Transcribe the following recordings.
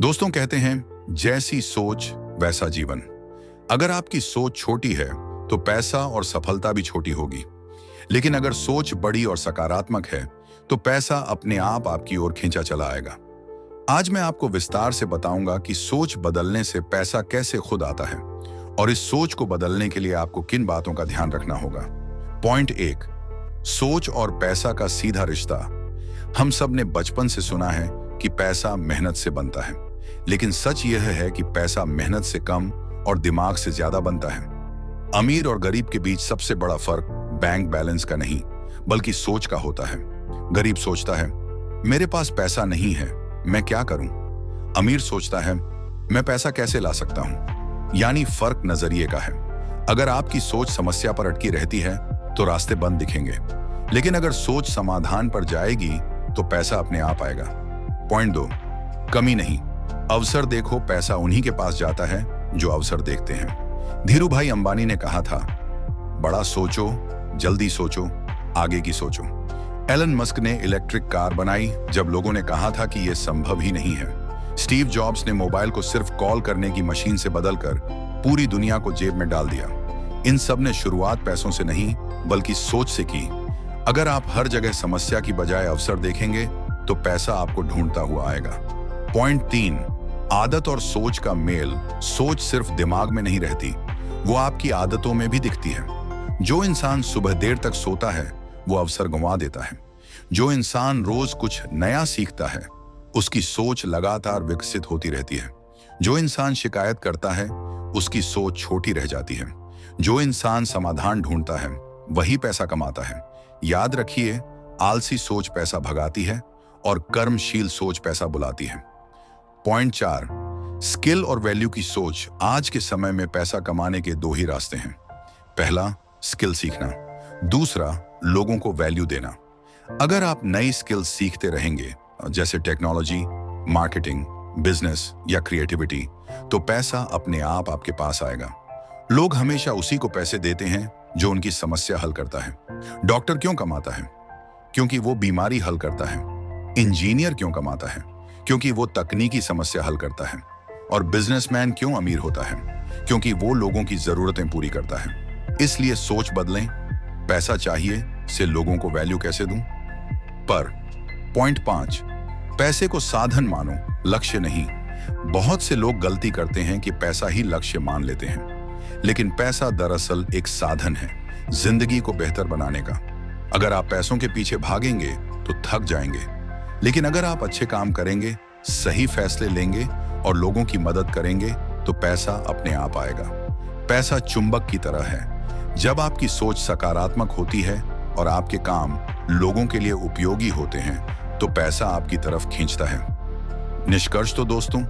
दोस्तों कहते हैं जैसी सोच वैसा जीवन। अगर आपकी सोच छोटी है तो पैसा और सफलता भी छोटी होगी। लेकिन अगर सोच बड़ी और सकारात्मक है तो पैसा अपने आप आपकी ओर खींचा चला आएगा। आज मैं आपको विस्तार से बताऊंगा कि सोच बदलने से पैसा कैसे खुद आता है और इस सोच को बदलने के लिए आपको किन बातों का ध्यान रखना होगा। पॉइंट 1, सोच और पैसा का सीधा रिश्ता। हम सब ने बचपन से सुना है कि पैसा मेहनत से बनता है, लेकिन सच यह है कि पैसा मेहनत से कम और दिमाग से ज्यादा बनता है। अमीर और गरीब के बीच सबसे बड़ा फर्क बैंक बैलेंस का नहीं बल्कि सोच का होता है। गरीब सोचता है मेरे पास पैसा नहीं है, मैं क्या करूं। अमीर सोचता है मैं पैसा कैसे ला सकता हूं। यानी फर्क नजरिए का है। अगर आपकी सोच समस्या पर अटकी रहती है तो रास्ते बंद दिखेंगे, लेकिन अगर सोच समाधान पर जाएगी तो पैसा अपने आप आएगा। पॉइंट 2, कमी नहीं अवसर देखो। पैसा उन्हीं के पास जाता है जो अवसर देखते हैं। धीरू भाई अंबानी ने कहा था बड़ा सोचो, जल्दी सोचो, आगे की सोचो। एलन मस्क ने इलेक्ट्रिक कार बनाई जब लोगों ने कहा था कि यह संभव ही नहीं है। स्टीव जॉब्स ने मोबाइल को सिर्फ कॉल करने की मशीन से बदलकर पूरी दुनिया को जेब में डाल दिया। इन सब ने शुरुआत पैसों से नहीं बल्कि सोच से की। अगर आप हर जगह समस्या की बजाय अवसर देखेंगे तो पैसा आपको ढूंढता हुआ आएगा। पॉइंट 3, आदत और सोच का मेल। सोच सिर्फ दिमाग में नहीं रहती, वो आपकी आदतों में भी दिखती है। जो इंसान सुबह देर तक सोता है वो अवसर गंवा देता है। जो इंसान रोज कुछ नया सीखता है उसकी सोच लगातार विकसित होती रहती है। जो इंसान शिकायत करता है उसकी सोच छोटी रह जाती है। जो इंसान समाधान ढूंढता है वही पैसा कमाता है। याद रखिए, आलसी सोच पैसा भगाती है और कर्मशील सोच पैसा बुलाती है। पॉइंट 4, स्किल और वैल्यू की सोच। आज के समय में पैसा कमाने के 2 ही रास्ते हैं। पहला, स्किल सीखना। दूसरा, लोगों को वैल्यू देना। अगर आप नई स्किल सीखते रहेंगे जैसे टेक्नोलॉजी, मार्केटिंग, बिजनेस या क्रिएटिविटी, तो पैसा अपने आप आपके पास आएगा। लोग हमेशा उसी को पैसे देते हैं जो उनकी समस्या हल करता है। डॉक्टर क्यों कमाता है? क्योंकि वो बीमारी हल करता है। इंजीनियर क्यों कमाता है? क्योंकि वो तकनीकी समस्या हल करता है। और बिजनेसमैन क्यों अमीर होता है? क्योंकि वो लोगों की जरूरतें पूरी करता है। इसलिए सोच बदलें। पैसा चाहिए से लोगों को वैल्यू कैसे दूं? पर पॉइंट 5, पैसे को साधन मानो, लक्ष्य नहीं। बहुत से लोग गलती करते हैं कि पैसा ही लक्ष्य मान लेते हैं, लेकिन पैसा दरअसल एक साधन है जिंदगी को बेहतर बनाने का। अगर आप पैसों के पीछे भागेंगे तो थक जाएंगे, लेकिन अगर आप अच्छे काम करेंगे, सही फैसले लेंगे और लोगों की मदद करेंगे तो पैसा अपने आप आएगा। पैसा चुंबक की तरह है। जब आपकी सोच सकारात्मक होती है और आपके काम लोगों के लिए उपयोगी होते हैं तो पैसा आपकी तरफ खींचता है। निष्कर्ष तो दोस्तों,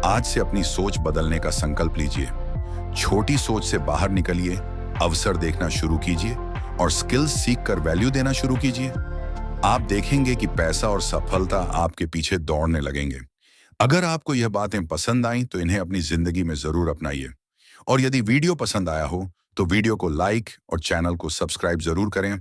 आज से अपनी सोच बदलने का संकल्प लीजिए। छोटी सोच से बाहर निकलिए, अवसर देखना शुरू कीजिए और स्किल्स सीखकर वैल्यू देना शुरू कीजिए। आप देखेंगे कि पैसा और सफलता आपके पीछे दौड़ने लगेंगे। अगर आपको यह बातें पसंद आईं तो इन्हें अपनी जिंदगी में जरूर अपनाइए। और यदि वीडियो पसंद आया हो तो वीडियो को लाइक और चैनल को सब्सक्राइब जरूर करें